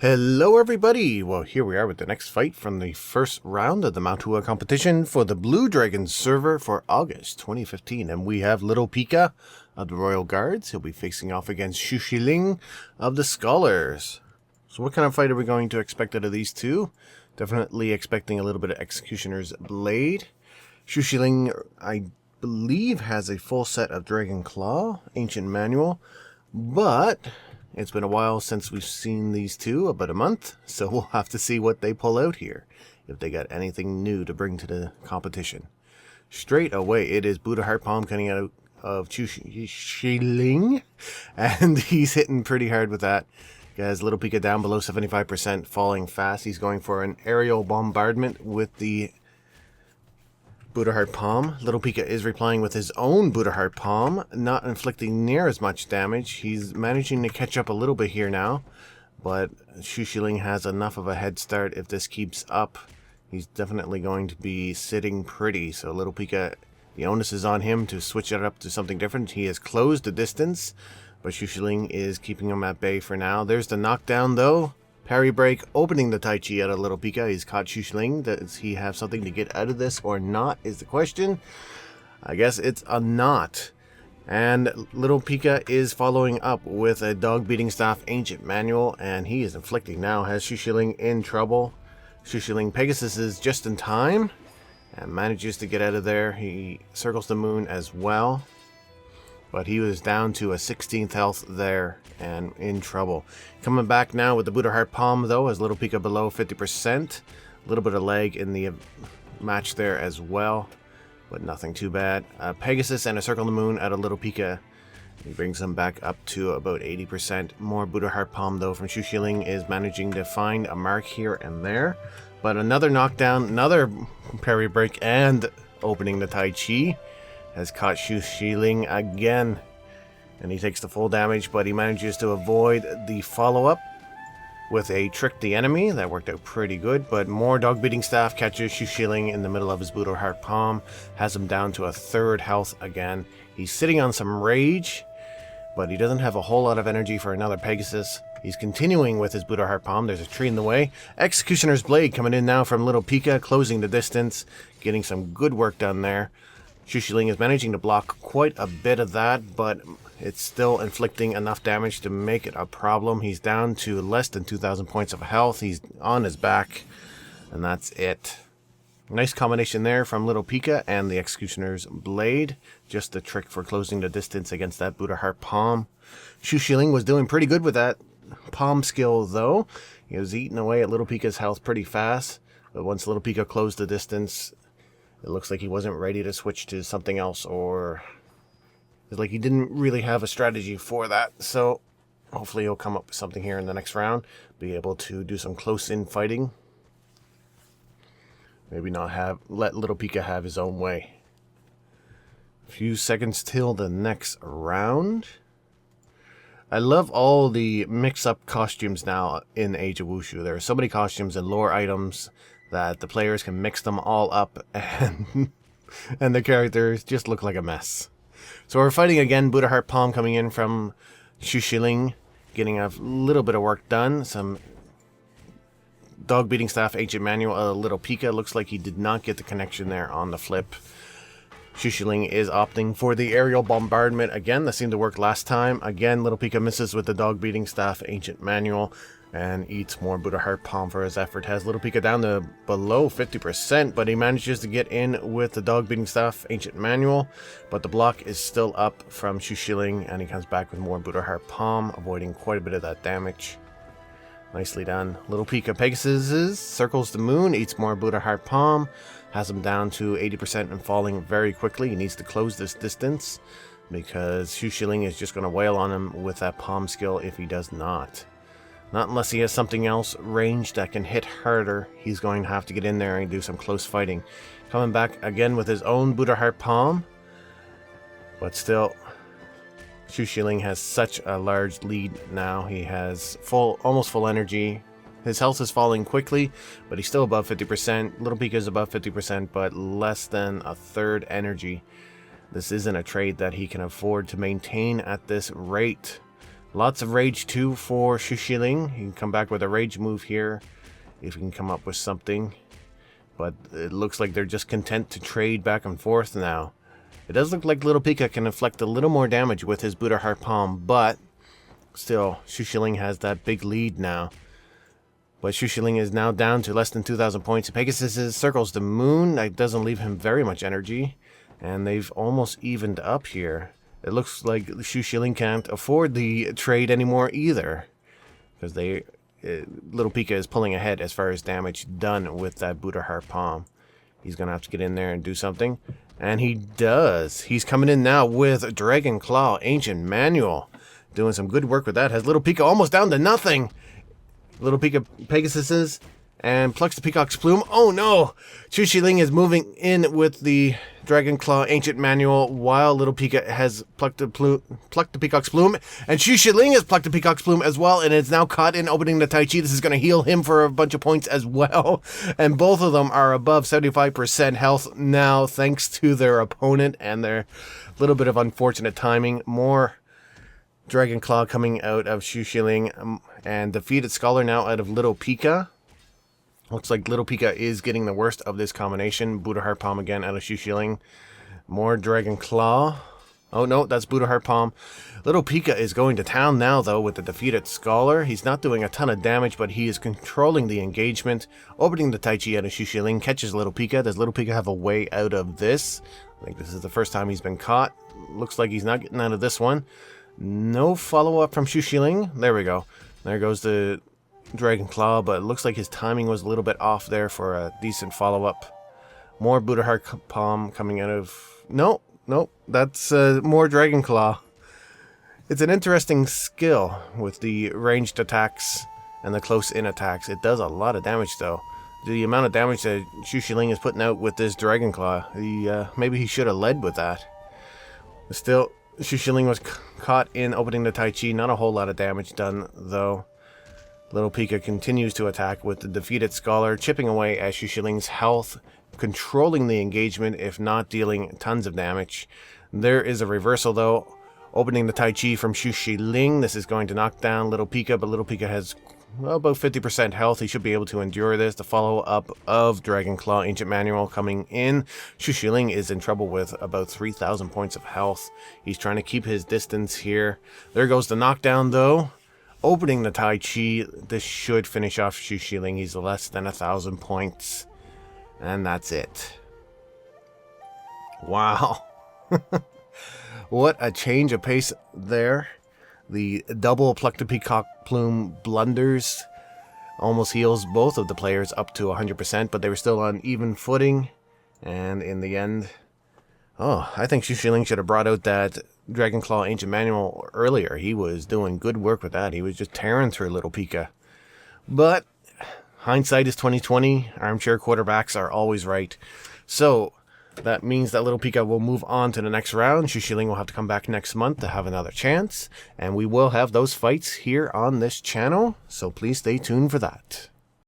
Hello everybody! Well, here we are with the next fight from the first round of the Mount Hua competition for the Blue Dragon server for August 2015. And we have LittlePika of the Royal Guards. He'll be facing off against QuiZhiLing of the Scholars. So what kind of fight are we going to expect out of these two? Definitely expecting a little bit of Executioner's Blade. QuiZhiLing, I believe, has a full set of Dragon Claw, Ancient Manual, but it's been a while since we've seen these two, about a month, so we'll have to see what they pull out here, if they got anything new to bring to the competition. Straight away, it is Buddha Heart Palm coming out of QuiZhiLing, and he's hitting pretty hard with that. Has LittlePika down below 75%, falling fast. He's going for an aerial bombardment with the Buddha Heart Palm. LittlePika is replying with his own Buddha Heart Palm, not inflicting near as much damage. He's managing to catch up a little bit here now, but QuiZhiLing has enough of a head start. If this keeps up, he's definitely going to be sitting pretty. So LittlePika, the onus is on him to switch it up to something different. He has closed the distance, but QuiZhiLing is keeping him at bay for now. There's the knockdown though. Parry break, opening the Tai Chi out of LittlePika. He's caught QuiZhiLing. Does he have something to get out of this or not is the question. I guess it's a not. And LittlePika is following up with a Dog Beating Staff Ancient Manual, and he is inflicting now, has QuiZhiLing in trouble. QuiZhiLing Pegasus is just in time and manages to get out of there. He circles the moon as well, but he was down to a 16th health there and in trouble. Coming back now with the Buddha Heart Palm though, as LittlePika below 50%. A little bit of lag in the match there as well, but nothing too bad. Pegasus and a Circle of the Moon out of LittlePika. He brings him back up to about 80%. More Buddha Heart Palm though from QuiZhiLing is managing to find a mark here and there. But another knockdown, another parry break, and opening the Tai Chi has caught QuiZhiLing again, and he takes the full damage, but he manages to avoid the follow-up with a Trick the Enemy. That worked out pretty good, but more Dog Beating Staff catches QuiZhiLing in the middle of his Buddha Heart Palm, has him down to a third health again. He's sitting on some rage, but he doesn't have a whole lot of energy for another Pegasus. He's continuing with his Buddha Heart Palm. There's a tree in the way. Executioner's Blade coming in now from LittlePika, closing the distance, getting some good work done there. QuiZhiLing is managing to block quite a bit of that, but it's still inflicting enough damage to make it a problem. He's down to less than 2,000 points of health. He's on his back, and that's it. Nice combination there from LittlePika and the Executioner's Blade. Just a trick for closing the distance against that Buddha Heart Palm. QuiZhiLing was doing pretty good with that palm skill, though. He was eating away at LittlePika's health pretty fast, but once LittlePika closed the distance, it looks like he wasn't ready to switch to something else, or it's like he didn't really have a strategy for that. So hopefully he'll come up with something here in the next round, be able to do some close-in fighting. Maybe not let LittlePika have his own way. A few seconds till the next round. I love all the mix-up costumes now in Age of Wushu. There are so many costumes and lore items that the players can mix them all up, and the characters just look like a mess. So we're fighting again. Buddha Heart Palm coming in from QuiZhiLing, getting a little bit of work done. Some Dog Beating Staff Ancient Manual of LittlePika. Looks like he did not get the connection there on the flip. QuiZhiLing is opting for the aerial bombardment again. That seemed to work last time. Again, LittlePika misses with the Dog Beating Staff Ancient Manual and eats more Buddha Heart Palm for his effort. Has LittlePika down to below 50%, but he manages to get in with the Dog Beating Staff Ancient Manual, but the block is still up from QuiZhiLing, and he comes back with more Buddha Heart Palm, avoiding quite a bit of that damage. Nicely done. LittlePika Pegasus circles the moon, eats more Buddha Heart Palm, has him down to 80% and falling very quickly. He needs to close this distance, because QuiZhiLing is just going to wail on him with that palm skill if he does not. Not unless he has something else ranged that can hit harder. He's going to have to get in there and do some close fighting. Coming back again with his own Buddha Heart Palm. But still, QuiZhiLing has such a large lead now. He has almost full energy. His health is falling quickly, but he's still above 50%. LittlePika is above 50%, but less than a third energy. This isn't a trade that he can afford to maintain at this rate. Lots of rage too for QuiZhiLing. He can come back with a rage move here if he can come up with something. But it looks like they're just content to trade back and forth now. It does look like LittlePika can inflict a little more damage with his Buddha Heart Palm, but still, QuiZhiLing has that big lead now. But QuiZhiLing is now down to less than 2,000 points. Pegasus circles the moon. That doesn't leave him very much energy. And they've almost evened up here. It looks like QuiZhiLing can't afford the trade anymore either. Because LittlePika is pulling ahead as far as damage done with that Buddha Heart Palm. He's going to have to get in there and do something. And he does. He's coming in now with Dragon Claw Ancient Manual. Doing some good work with that. Has LittlePika almost down to nothing. LittlePika Pegasuses and plucks the Peacock's Plume. Oh no! QuiZhiLing is moving in with the Dragon Claw Ancient Manual while LittlePika has plucked the Peacock's Plume. And QuiZhiLing has plucked the Peacock's Plume as well, and it's now caught in opening the Tai Chi. This is going to heal him for a bunch of points as well. And both of them are above 75% health now, thanks to their opponent and their little bit of unfortunate timing. More Dragon Claw coming out of QuiZhiLing and defeated Scholar now out of LittlePika. Looks like LittlePika is getting the worst of this combination. Buddha Heart Palm again out of QuiZhiLing. More Dragon Claw. Oh no, that's Buddha Heart Palm. LittlePika is going to town now though with the defeated Scholar. He's not doing a ton of damage, but he is controlling the engagement. Opening the Tai Chi out of QuiZhiLing. Catches LittlePika. Does LittlePika have a way out of this? I think this is the first time he's been caught. Looks like he's not getting out of this one. No follow-up from QuiZhiLing. There we go. There goes the Dragon Claw, but it looks like his timing was a little bit off there for a decent follow-up. More Buddha Heart Palm coming out of... Nope, that's more Dragon Claw. It's an interesting skill with the ranged attacks and the close-in attacks. It does a lot of damage, though. The amount of damage that QuiZhiLing is putting out with this Dragon Claw, maybe he should have led with that. Still, QuiZhiLing was caught in opening the Tai Chi. Not a whole lot of damage done, though. LittlePika continues to attack with the defeated Scholar, chipping away at QuiZhiling's health, controlling the engagement, if not dealing tons of damage. There is a reversal, though. Opening the Tai Chi from QuiZhiLing. This is going to knock down LittlePika, but LittlePika has about 50% health. He should be able to endure this. The follow-up of Dragon Claw Ancient Manual coming in. QuiZhiLing is in trouble with about 3,000 points of health. He's trying to keep his distance here. There goes the knockdown, though. Opening the Tai Chi. This should finish off QuiZhiLing. He's less than 1,000 points. And that's it. Wow. What a change of pace there. The double Pluck the Peacock Plume blunders almost heals both of the players up to 100%, but they were still on even footing. And in the end... Oh, I think QuiZhiLing should have brought out that Dragon Claw Ancient Manual earlier. He was doing good work with that. He was just tearing through LittlePika. But hindsight is 20/20. Armchair quarterbacks are always right. So that means that LittlePika will move on to the next round. QuiZhiLing will have to come back next month to have another chance. And we will have those fights here on this channel. So please stay tuned for that.